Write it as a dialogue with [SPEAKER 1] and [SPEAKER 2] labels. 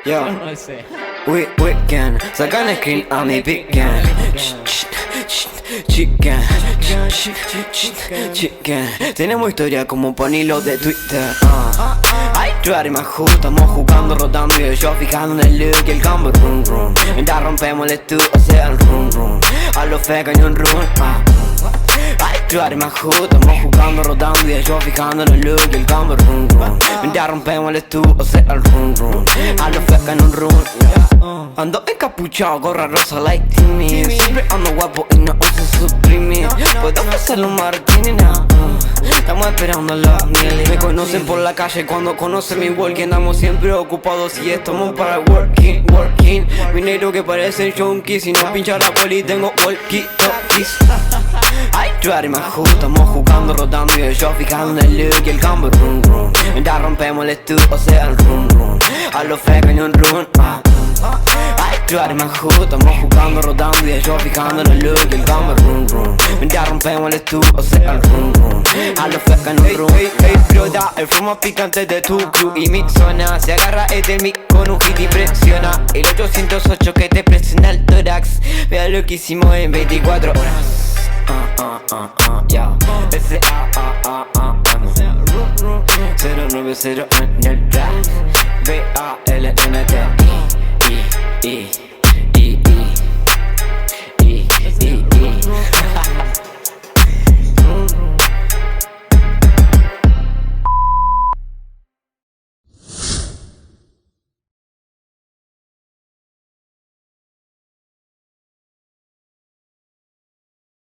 [SPEAKER 1] Yo, weekend, sacan screen a mi piquen. Chicken, tenemos historia como panilo de Twitter. Ay, tú eres más justo, estamos jugando, rotando y yo fijando en el look y el cambio, rum rum. Ya rompemos el estudio, o sea el rum rum. A los feca y un rum. Ay, tú eres más justo, estamos jugando, rotando y yo fijando en el look y el cambio, rum rum. Ya rompemos el estudio, o sea el rum rum. A los feca y un rum. Ando encapuchado, gorra rosa like Timmy. Siempre ando guapo y no uso Supreme. Puedo pasar un martini, no. Estamos esperando los mil. Me conocen por la calle cuando conocen mi walkie. Andamos siempre ocupados y estamos para working. Mi negro que parece junkie. Si no pincha la poli tengo walkie-talkies. Ay, tú eres más justo, estamos jugando, rotando y yo fijando en el look y el cambio, rum rum. Ya rompemos el estudio, o sea el rum rum. A los feca y un rum. Ay, tú eres más justo, estamos jugando, rotando y yo fijando en el look y el cambio, rum rum. Ya rompemos el estudio, o sea el rum rum. A los feca y un rum. Explota el flow más picante de tu crew y mi zona. Se agarra este mic con un hit y presiona el 808 que te presiona el tórax. Vea lo que hicimos en 24 horas. Ya, S-A-A-A-A 090 en el rap. B-A-L-N-T-I